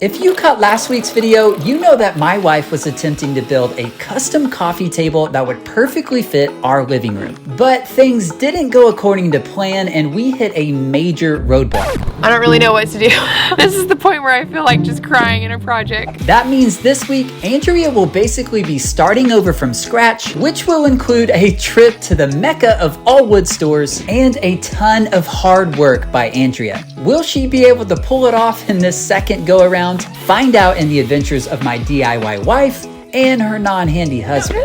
If you caught last week's video, you know that my wife was attempting to build a custom coffee table that would perfectly fit our living room. But things didn't go according to plan and we hit a major roadblock. I don't really know what to do. This is the point where I feel like just crying in a project. That means this week, Andrea will basically be starting over from scratch, which will include a trip to the mecca of all wood stores and a ton of hard work by Andrea. Will she be able to pull it off in this second go around? Find out in the adventures of my DIY wife and her non-handy husband.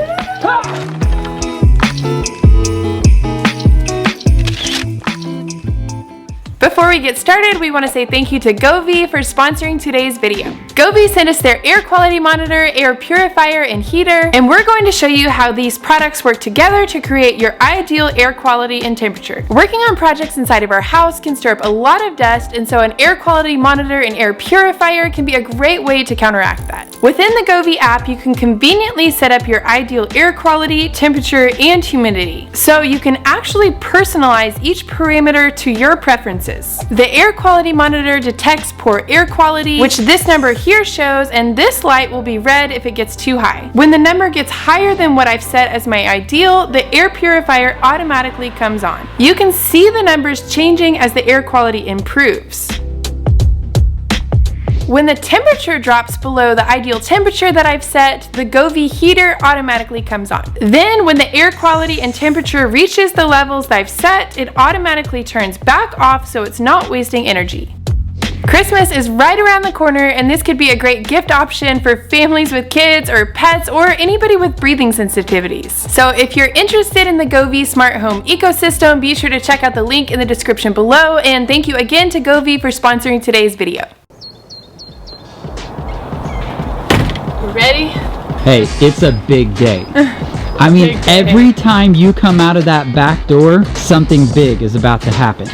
Before we get started, we want to say thank you to Govee for sponsoring today's video. Govee sent us their air quality monitor, air purifier, and heater, and we're going to show you how these products work together to create your ideal air quality and temperature. Working on projects inside of our house can stir up a lot of dust, and so an air quality monitor and air purifier can be a great way to counteract that. Within the Govee app, you can conveniently set up your ideal air quality, temperature, and humidity, so you can actually personalize each parameter to your preferences. The air quality monitor detects poor air quality, which this number here shows, and this light will be red if it gets too high. When the number gets higher than what I've set as my ideal, the air purifier automatically comes on. You can see the numbers changing as the air quality improves. When the temperature drops below the ideal temperature that I've set, the Govee heater automatically comes on. Then when the air quality and temperature reaches the levels that I've set, it automatically turns back off so it's not wasting energy. Christmas is right around the corner, and this could be a great gift option for families with kids or pets or anybody with breathing sensitivities. So if you're interested in the Govee Smart Home Ecosystem, be sure to check out the link in the description below, and thank you again to Govee for sponsoring today's video. Ready? Hey, it's a big day. I mean, every time you come out of that back door, something big is about to happen.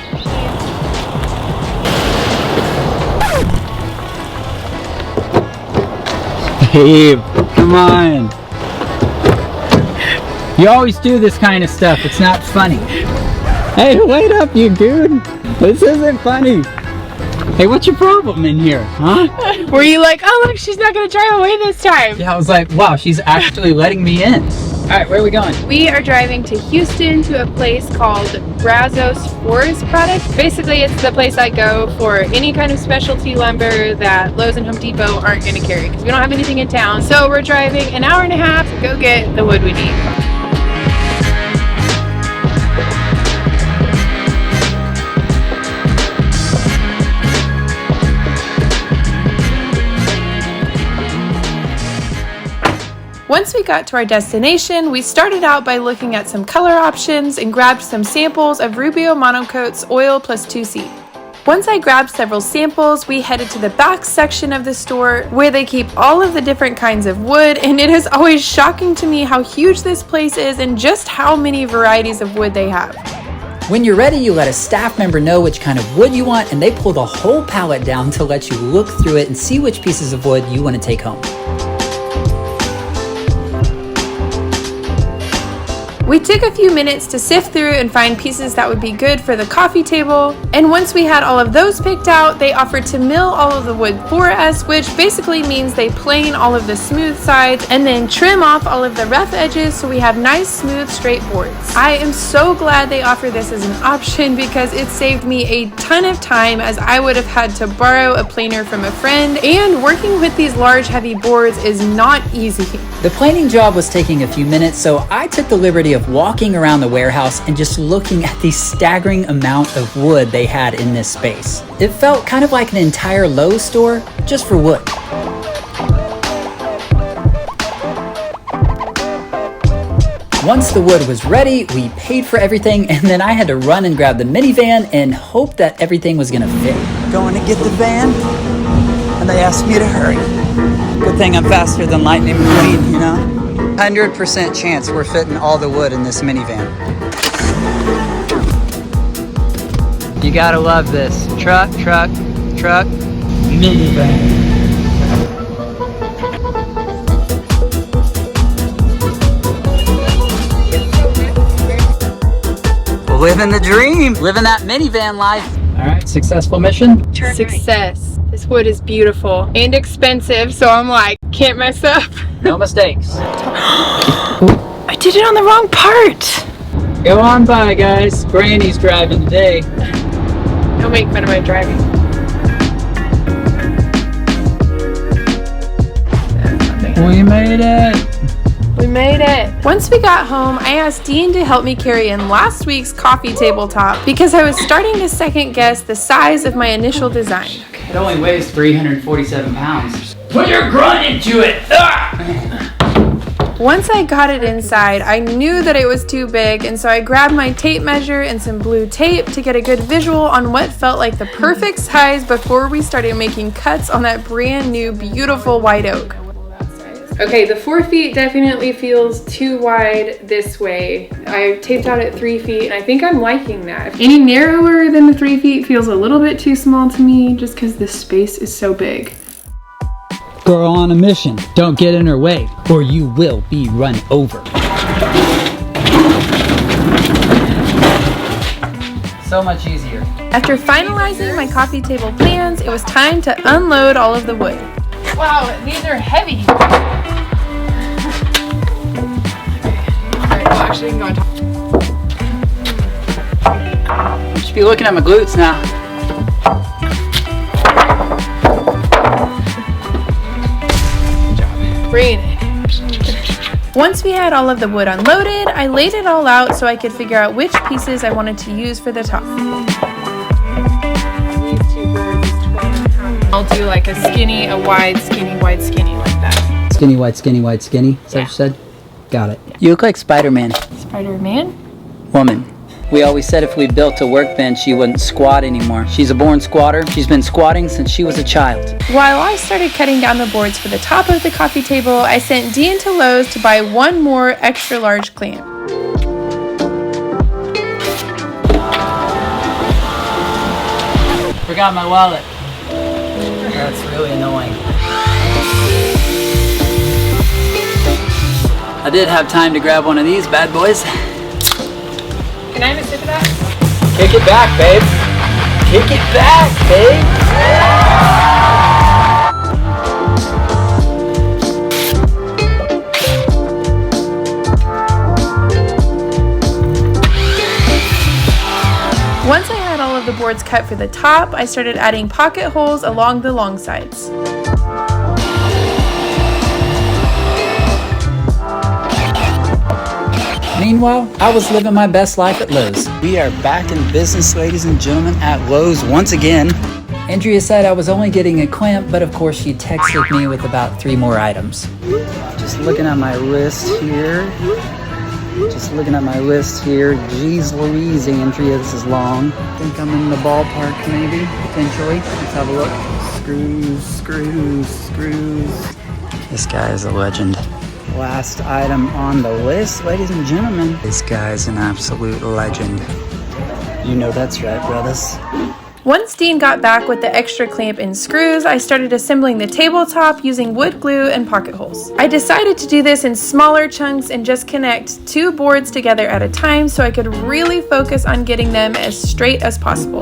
Babe, come on. You always do this kind of stuff. It's not funny. Hey, wait up, you dude. This isn't funny. Hey, what's your problem in here, huh? Were you like, oh look, she's not gonna drive away this time? Yeah, I was like, wow, she's actually letting me in. All right, where are we going? We are driving to Houston to a place called Brazos Forest Products. Basically, it's the place I go for any kind of specialty lumber that Lowe's and Home Depot aren't gonna carry because we don't have anything in town. So we're driving an hour and a half to go get the wood we need. Once we got to our destination, we started out by looking at some color options and grabbed some samples of Rubio Monocoat's Oil Plus 2C. Once I grabbed several samples, we headed to the back section of the store where they keep all of the different kinds of wood, and it is always shocking to me how huge this place is and just how many varieties of wood they have. When you're ready, you let a staff member know which kind of wood you want, and they pull the whole pallet down to let you look through it and see which pieces of wood you want to take home. We took a few minutes to sift through and find pieces that would be good for the coffee table, and once we had all of those picked out, they offered to mill all of the wood for us, which basically means they plane all of the smooth sides and then trim off all of the rough edges so we have nice, smooth, straight boards. I am so glad they offer this as an option because it saved me a ton of time, as I would have had to borrow a planer from a friend, and working with these large, heavy boards is not easy. The planing job was taking a few minutes, so I took the liberty of walking around the warehouse and just looking at the staggering amount of wood they had in this space. It felt kind of like an entire Lowe's store just for wood. Once the wood was ready, we paid for everything, and then I had to run and grab the minivan and hope that everything was gonna fit. Going to get the van, and they asked me to hurry. Good thing I'm faster than Lightning McQueen, you know? 100% chance we're fitting all the wood in this minivan. You gotta love this. Truck, minivan. Living the dream, living that minivan life. All right, successful mission. Success. This This wood is beautiful and expensive, so I'm like, can't mess up. No mistakes. I did it on the wrong part. Go on by, guys. Granny's driving today. Don't make fun of my driving. We made it. We made it. Once we got home, I asked Dean to help me carry in last week's coffee tabletop because I was starting to second guess the size of my initial design. It only weighs 347 pounds. Put your grunt into it! Ah! Once I got it inside, I knew that it was too big, and so I grabbed my tape measure and some blue tape to get a good visual on what felt like the perfect size before we started making cuts on that brand new beautiful white oak. Okay, the 4 feet definitely feels too wide this way. I taped out at 3 feet, and I think I'm liking that. Any narrower than the 3 feet feels a little bit too small to me, just because this space is so big. Girl on a mission. Don't get in her way, or you will be run over. So much easier. After finalizing my coffee table plans, it was time to unload all of the wood. Wow, these are heavy. Actually, go on top. You should be looking at my glutes now. Good job. Bring it. Once we had all of the wood unloaded, I laid it all out so I could figure out which pieces I wanted to use for the top. I'll do like a skinny, a wide, skinny, wide, skinny like that. Skinny, wide, skinny, wide, skinny. Is that what you said? Got it. You look like Spider-Man. Spider-Man? Woman. We always said if we built a workbench, she wouldn't squat anymore. She's a born squatter. She's been squatting since she was a child. While I started cutting down the boards for the top of the coffee table, I sent Dean to Lowe's to buy one more extra large clamp. Forgot my wallet. That's really annoying. I did have time to grab one of these bad boys. Can I have a sip of that? Kick it back, babe. Kick it back, babe. Once I had all of the boards cut for the top, I started adding pocket holes along the long sides. Meanwhile, I was living my best life at Lowe's. We are back in business, ladies and gentlemen, at Lowe's once again. Andrea said I was only getting a clamp, but of course she texted me with about 3 more items. Just looking at my list here. Jeez Louise, Andrea, this is long. I think I'm in the ballpark maybe, potentially. Let's have a look. Screws. This guy is a legend. Last item on the list, ladies and gentlemen. This guy's an absolute legend. You know that's right, brothers. Once Dean got back with the extra clamp and screws, I started assembling the tabletop using wood glue and pocket holes. I decided to do this in smaller chunks and just connect 2 boards together at a time so I could really focus on getting them as straight as possible.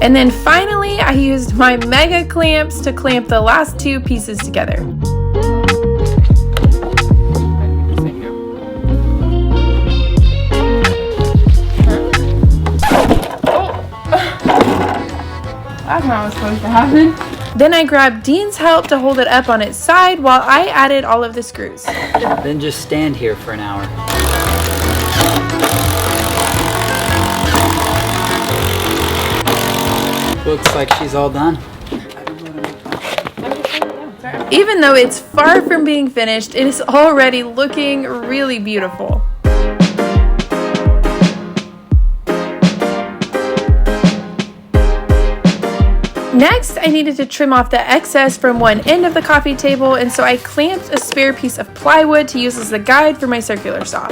And then finally, I used my mega clamps to clamp the last 2 pieces together. That's not what's supposed to happen. Then I grabbed Dean's help to hold it up on its side while I added all of the screws. Then just stand here for an hour. Looks like she's all done. Even though it's far from being finished, it is already looking really beautiful. Next, I needed to trim off the excess from one end of the coffee table, and so I clamped a spare piece of plywood to use as a guide for my circular saw.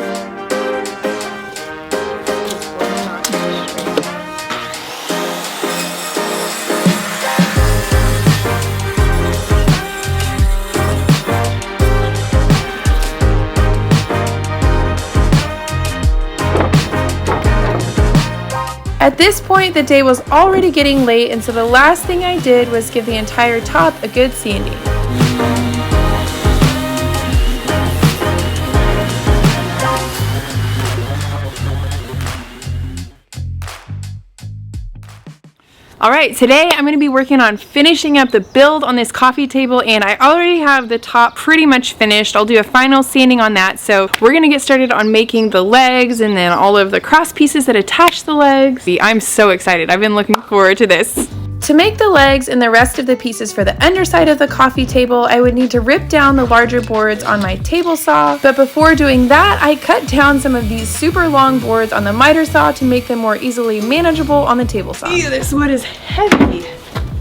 At this point, the day was already getting late, and so the last thing I did was give the entire top a good sanding. Alright, today I'm going to be working on finishing up the build on this coffee table, and I already have the top pretty much finished. I'll do a final sanding on that, so we're going to get started on making the legs and then all of the cross pieces that attach the legs. I'm so excited. I've been looking forward to this. To make the legs and the rest of the pieces for the underside of the coffee table, I would need to rip down the larger boards on my table saw, but before doing that, I cut down some of these super long boards on the miter saw to make them more easily manageable on the table saw. Ew, this wood is heavy.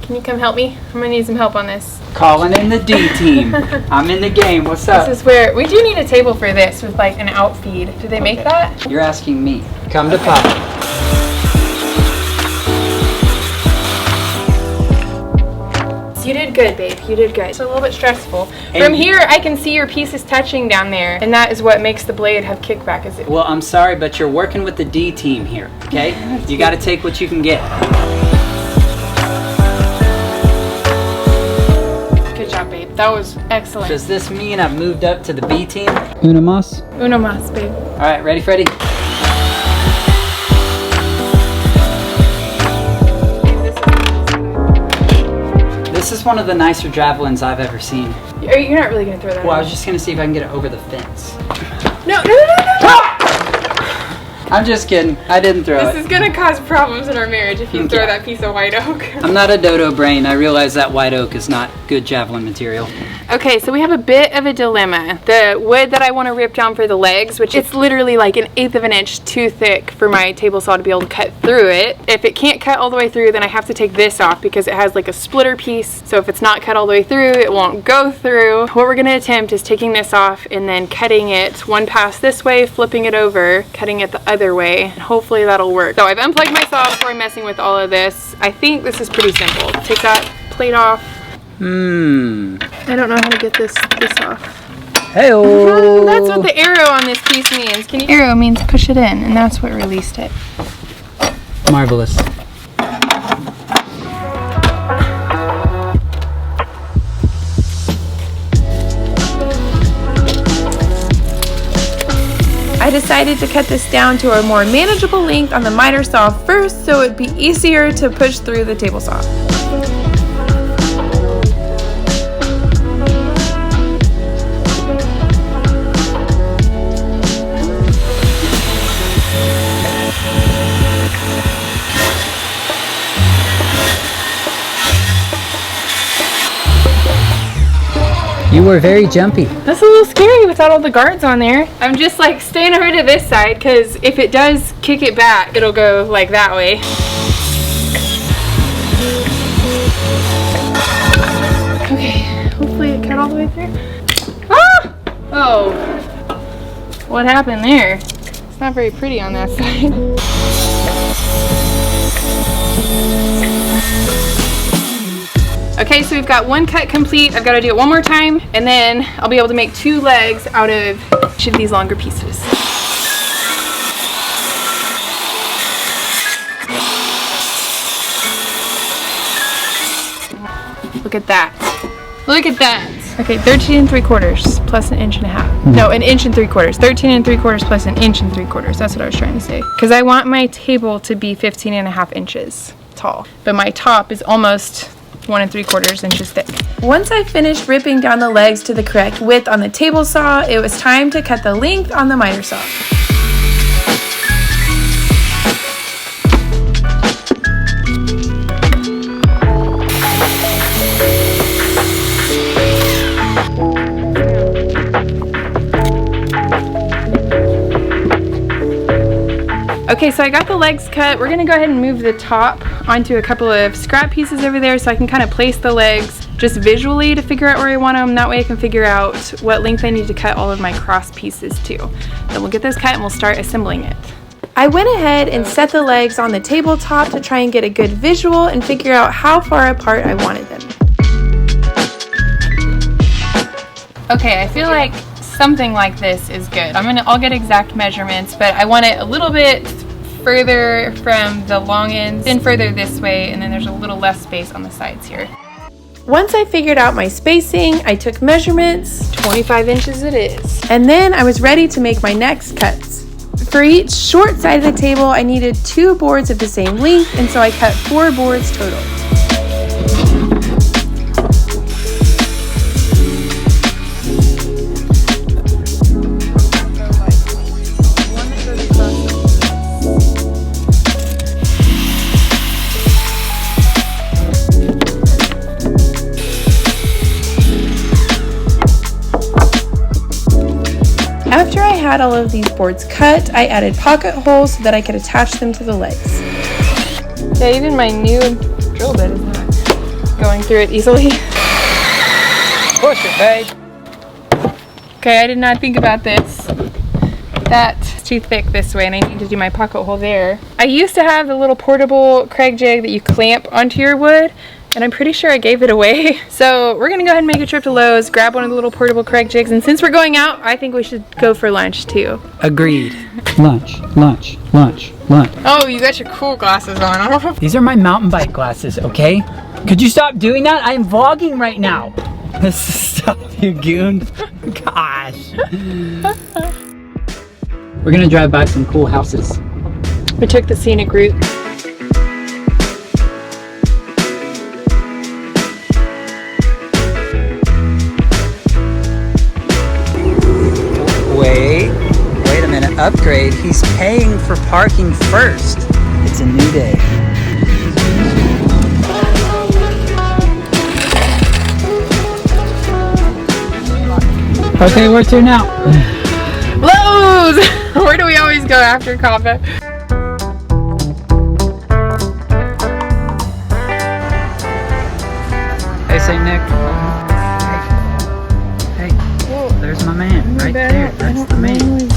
Can you come help me? I'm gonna need some help on this. Calling in the D team. I'm in the game. What's up? This is where, we do need a table for this with like an outfeed. Do they make that? You're asking me. Come to Papa. You did good, babe. You did good. It's a little bit stressful. From here, I can see your pieces touching down there, and that is what makes the blade have kickback. Is it? Well, I'm sorry, but you're working with the D team here, okay? You got to take what you can get. Good job, babe. That was excellent. Does this mean I've moved up to the B team? Uno mas? Uno mas, babe. All right, ready, Freddie? This is one of the nicer javelins I've ever seen. You're not really going to throw that Well, out. I was just going to see if I can get it over the fence. No. I'm just kidding. I didn't throw it. This is going to cause problems in our marriage if you throw that piece of white oak. I'm not a dodo brain. I realize that white oak is not good javelin material. Okay, so we have a bit of a dilemma. The wood that I want to rip down for the legs, which it's literally like 1/8 of an inch too thick for my table saw to be able to cut through it. If it can't cut all the way through, then I have to take this off because it has like a splitter piece. So if it's not cut all the way through, it won't go through. What we're going to attempt is taking this off and then cutting it one pass this way, flipping it over, cutting it the other way, and hopefully that'll work. So I've unplugged my saw before I'm messing with all of this. I think this is pretty simple. Take that plate off. I don't know how to get this off. Hey-oh. That's what the arrow on this piece means. Arrow means push it in, and that's what released it. Marvelous. I decided to cut this down to a more manageable length on the miter saw first, so it'd be easier to push through the table saw. You were very jumpy. That's a little scary without all the guards on there. I'm just like staying over to this side because if it does kick it back, it'll go like that way. Okay, hopefully it cut all the way through. Ah! Oh, what happened there? It's not very pretty on that side. Okay, so we've got one cut complete. I've got to do it one more time, and then I'll be able to make 2 legs out of each of these longer pieces. Look at that. Look at that. Okay, 13 3/4 plus 1.5 inches. No, 1 3/4 inches. 13 3/4 plus 1 3/4 inches. That's what I was trying to say. Because I want my table to be 15.5 inches tall, but my top is almost 1 3/4 inches thick. Once I finished ripping down the legs to the correct width on the table saw, it was time to cut the length on the miter saw. Okay, so I got the legs cut. We're gonna go ahead and move the top onto a couple of scrap pieces over there so I can kind of place the legs just visually to figure out where I want them. That way I can figure out what length I need to cut all of my cross pieces to. Then we'll get those cut and we'll start assembling it. I went ahead and set the legs on the tabletop to try and get a good visual and figure out how far apart I wanted them. Okay, I feel like something like this is good. I'll get exact measurements, but I want it a little bit further from the long ends, then further this way, and then there's a little less space on the sides here. Once I figured out my spacing, I took measurements, 25 inches it is, and then I was ready to make my next cuts. For each short side of the table, I needed 2 boards of the same length, and so I cut 4 boards total. After I had all of these boards cut, I added pocket holes so that I could attach them to the legs. Yeah, even my new drill bit is not going through it easily. Push it, babe. Okay, I did not think about this. That's too thick this way and I need to do my pocket hole there. I used to have the little portable Craig jig that you clamp onto your wood, and I'm pretty sure I gave it away. So we're gonna go ahead and make a trip to Lowe's, grab one of the little portable Craig jigs, and since we're going out, I think we should go for lunch too. Agreed. Lunch, lunch, lunch, lunch. Oh, you got your cool glasses on. These are my mountain bike glasses, okay? Could you stop doing that? I am vlogging right now. Stop, you goon. Gosh. We're gonna drive by some cool houses. We took the scenic route. Wait a minute, upgrade. He's paying for parking first. It's a new day. Okay, where to now? Lowe's! Where do we always go after coffee? Hey, St. Nick. Hey, there's my man right there. That's the man.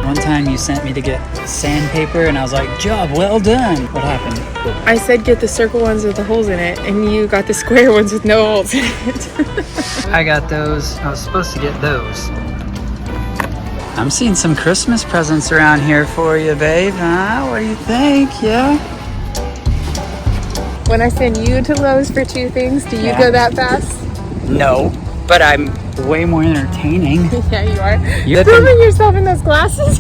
One time you sent me to get sandpaper and I was like, job well done. What happened? I said get the circle ones with the holes in it, and you got the square ones with no holes in it. I got those. I was supposed to get those. I'm seeing some Christmas presents around here for you, babe. Huh? What do you think? Yeah? When I send you to Lowe's for 2 things, do you go that fast? No, but I'm way more entertaining. Yeah, you are. You're filming yourself in those glasses?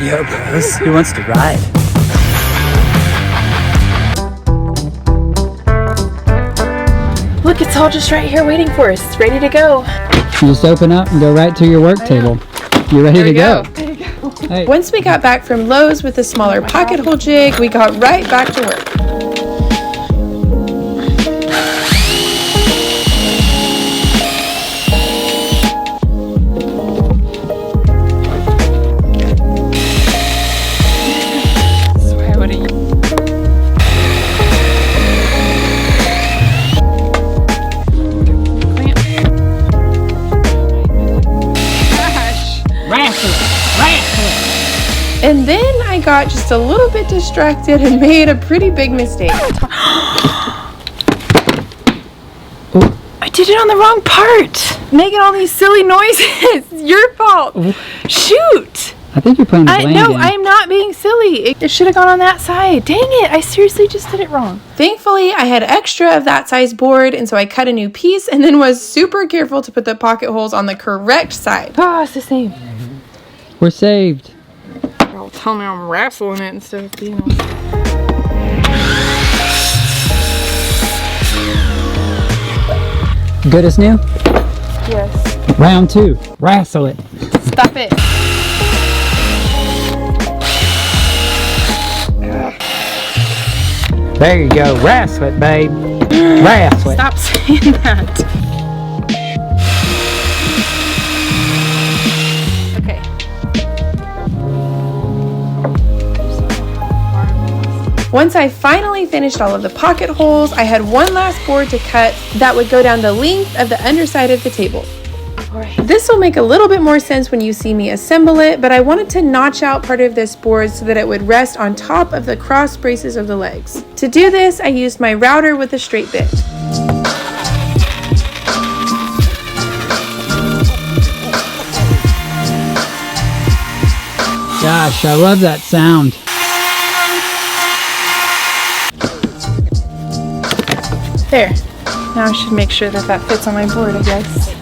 Yo, bros, who wants to ride? Look, it's all just right here waiting for us. It's ready to go. You just open up and go right to your work table. You're ready to go. Ready to go. Hey. Once we got back from Lowe's with the smaller pocket hole jig, we got right back to work. And then I got just a little bit distracted and made a pretty big mistake. I did it on the wrong part. Making all these silly noises. It's your fault. Shoot. I think you're playing the blame No, game. I'm not being silly. It should have gone on that side. Dang it, I seriously just did it wrong. Thankfully, I had extra of that size board, and so I cut a new piece and then was super careful to put the pocket holes on the correct side. Ah, it's the same. We're saved. Don't tell me I'm wrestling it instead of being on. Good as new? Yes. Round 2. Wrestle it. Stop it. There you go. Wrestle it, babe. Wrestle it. Stop saying that. Once I finally finished all of the pocket holes, I had one last board to cut that would go down the length of the underside of the table. This will make a little bit more sense when you see me assemble it, but I wanted to notch out part of this board so that it would rest on top of the cross braces of the legs. To do this, I used my router with a straight bit. Gosh, I love that sound. There. Now I should make sure that that fits on my board, I guess.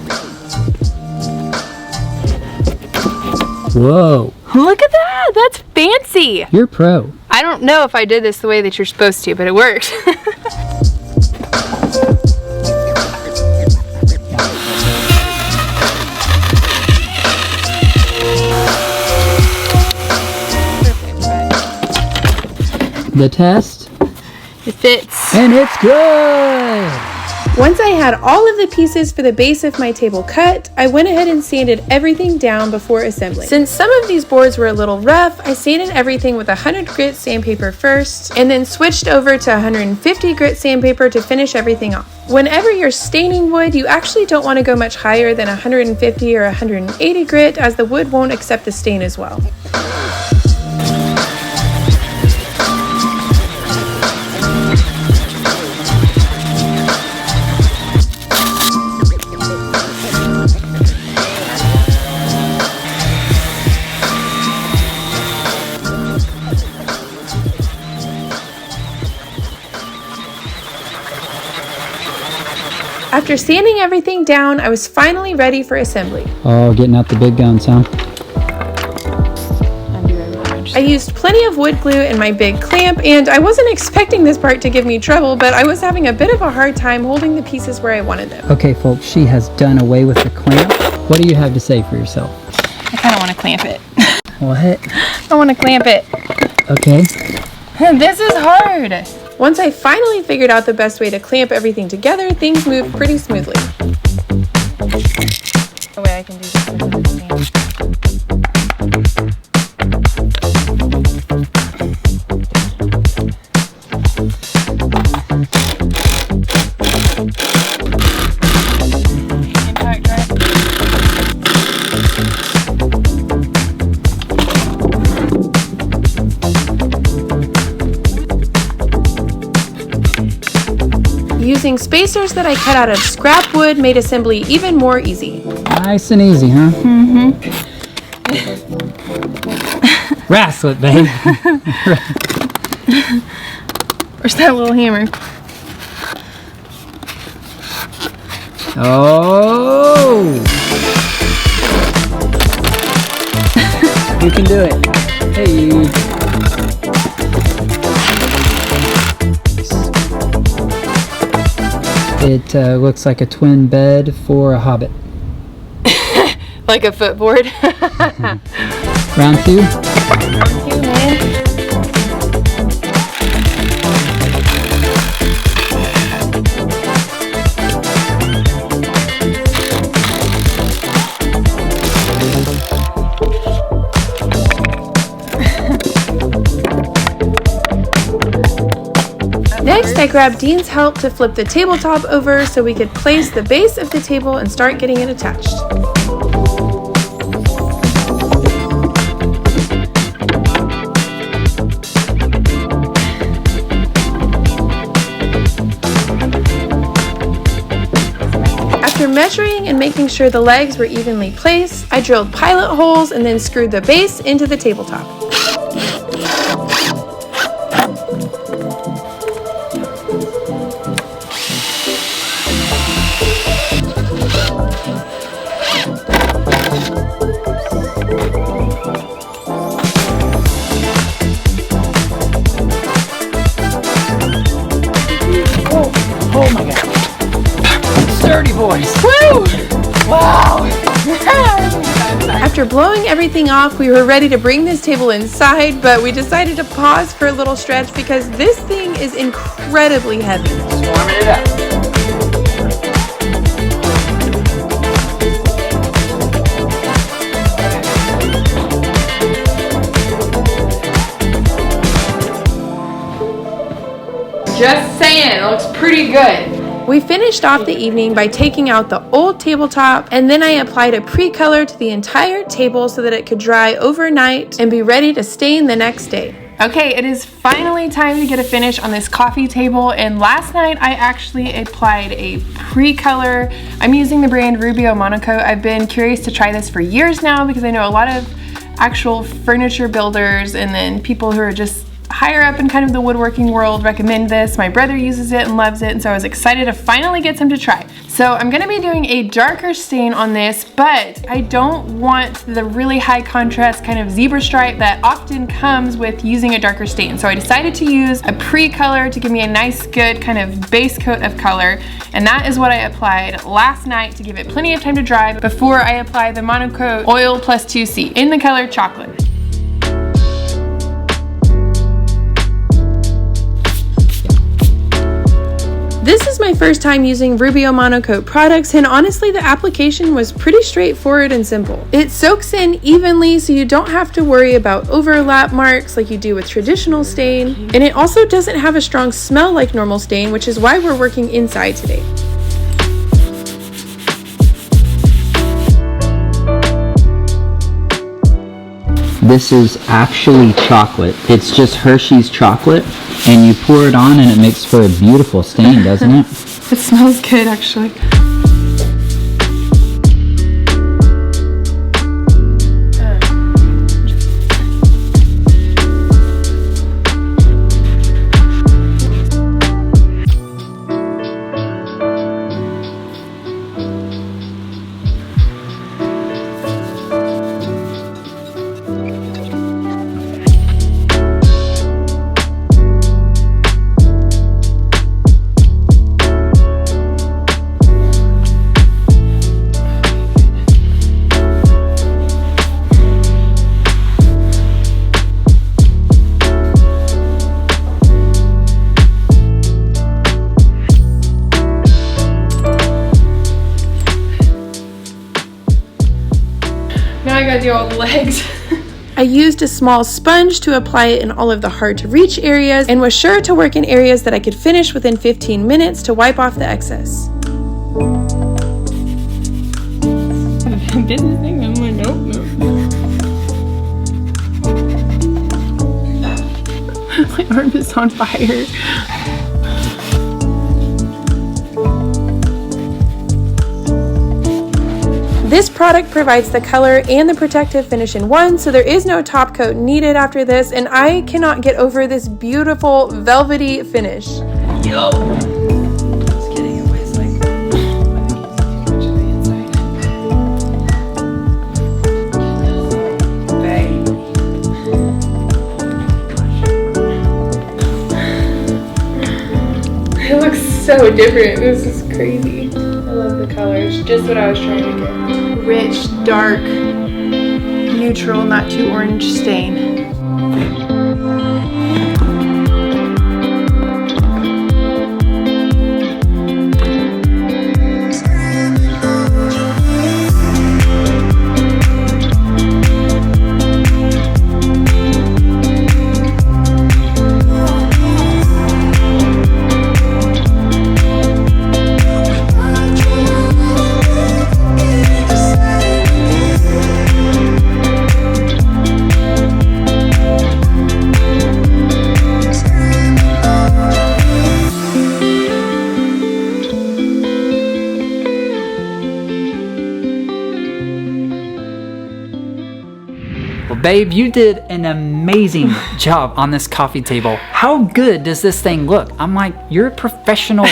Whoa. Look at that! That's fancy! You're pro. I don't know if I did this the way that you're supposed to, but it worked. The test? It fits. And it's good! Once I had all of the pieces for the base of my table cut, I went ahead and sanded everything down before assembling. Since some of these boards were a little rough, I sanded everything with 100 grit sandpaper first, and then switched over to 150 grit sandpaper to finish everything off. Whenever you're staining wood, you actually don't want to go much higher than 150 or 180 grit, as the wood won't accept the stain as well. After sanding everything down, I was finally ready for assembly. Oh, getting out the big guns, huh? I used plenty of wood glue in my big clamp, and I wasn't expecting this part to give me trouble, but I was having a bit of a hard time holding the pieces where I wanted them. Okay, folks, she has done away with the clamp. What do you have to say for yourself? I kind of want to clamp it. What? I want to clamp it. Okay. This is hard. Once I finally figured out the best way to clamp everything together, things moved pretty smoothly. The way I can do this with the Using spacers that I cut out of scrap wood made assembly even more easy. Nice and easy, huh? Mm-hmm. Wrestle it, babe. Where's that little hammer? Oh! You can do it. Hey. It looks like a twin bed for a hobbit. Like a footboard. Round two. Round two, man. Next, I grabbed Dean's help to flip the tabletop over so we could place the base of the table and start getting it attached. After measuring and making sure the legs were evenly placed, I drilled pilot holes and then screwed the base into the tabletop. Oh my god. Sturdy boys. Woo! Wow. After blowing everything off, we were ready to bring this table inside, but we decided to pause for a little stretch because this thing is incredibly heavy. Warming it up. Just saying, it looks pretty good. We finished off the evening by taking out the old tabletop, and then I applied a pre-color to the entire table so that it could dry overnight and be ready to stain the next day. Okay, it is finally time to get a finish on this coffee table, and last night I actually applied a pre-color. I'm using the brand Rubio Monocoat. I've been curious to try this for years now because I know a lot of actual furniture builders and then people who are just higher up in kind of the woodworking world recommend this. My brother uses it and loves it, and so I was excited to finally get some to try. So I'm gonna be doing a darker stain on this, but I don't want the really high contrast kind of zebra stripe that often comes with using a darker stain. So I decided to use a pre-color to give me a nice good kind of base coat of color, and that is what I applied last night to give it plenty of time to dry before I apply the Monocoat Oil Plus 2C in the color Chocolate. This is my first time using Rubio Monocoat products, and honestly the application was pretty straightforward and simple. It soaks in evenly so you don't have to worry about overlap marks like you do with traditional stain, and it also doesn't have a strong smell like normal stain, which is why we're working inside today. This is actually chocolate. It's just Hershey's chocolate, and you pour it on and it makes for a beautiful stain, doesn't it? It smells good, actually. Now I gotta do all the legs. I used a small sponge to apply it in all of the hard to reach areas and was sure to work in areas that I could finish within 15 minutes to wipe off the excess. Business thing? I'm like, nope. My arm is on fire. This product provides the color and the protective finish in one, so there is no top coat needed after this, and I cannot get over this beautiful velvety finish. Yo! Just kidding, it weighs like... It looks so different. This is crazy. I love the colors. Just what I was trying to get. Rich, dark, neutral, not too orange stain. Well, babe, you did an amazing job on this coffee table. How good does this thing look? I'm like, you're a professional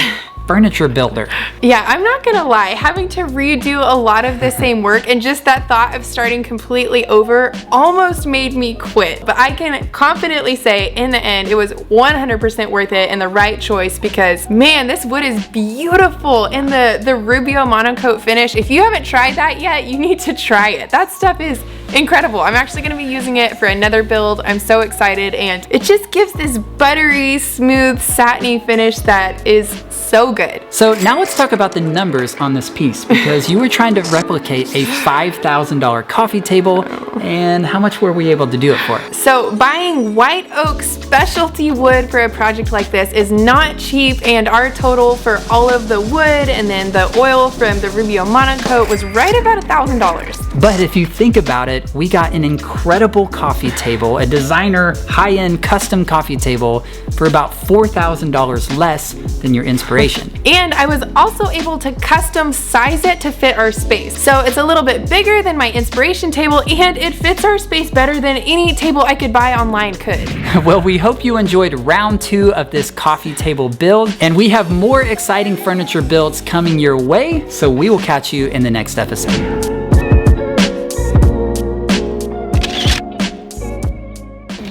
furniture builder. Yeah, I'm not gonna lie, having to redo a lot of the same work and just that thought of starting completely over almost made me quit. But I can confidently say in the end, it was 100% worth it and the right choice because man, this wood is beautiful and the Rubio Monocoat finish. If you haven't tried that yet, you need to try it. That stuff is incredible. I'm actually gonna be using it for another build. I'm so excited and it just gives this buttery, smooth, satiny finish that is so so good. So now let's talk about the numbers on this piece, because you were trying to replicate a $5,000 coffee table, and how much were we able to do it for? So buying white oak specialty wood for a project like this is not cheap, and our total for all of the wood and then the oil from the Rubio Monocoat was right about $1,000. But if you think about it, we got an incredible coffee table, a designer high-end custom coffee table for about $4,000 less than your inspiration. And I was also able to custom size it to fit our space. So it's a little bit bigger than my inspiration table, and it fits our space better than any table I could buy online could. Well, we hope you enjoyed round 2 of this coffee table build, and we have more exciting furniture builds coming your way, so we will catch you in the next episode.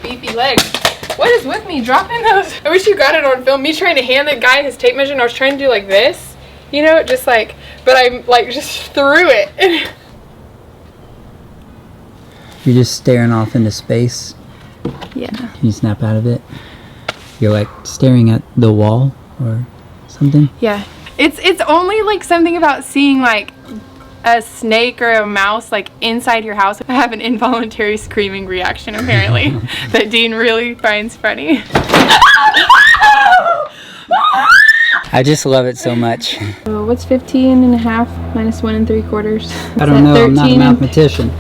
Beefy legs. What is with me dropping those? I wish you got it on film. Me trying to hand that guy his tape measure, and I was trying to do like this, you know, just like, but I like just threw it. You're just staring off into space. Yeah. Can you snap out of it? You're like staring at the wall or something? Yeah. It's only like something about seeing like a snake or a mouse like inside your house. I have an involuntary screaming reaction apparently that Dean really finds funny. I just love it so much. What's 15 and a half minus 1 3/4? I don't know, I'm not a mathematician.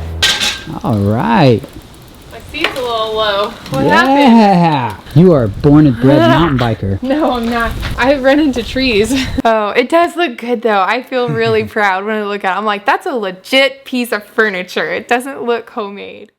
All right. My seat's a little low. What Yeah. happened? You are a born and bred mountain biker. No, I'm not. I run into trees. Oh, it does look good though. I feel really proud when I look at it. I'm like, that's a legit piece of furniture. It doesn't look homemade.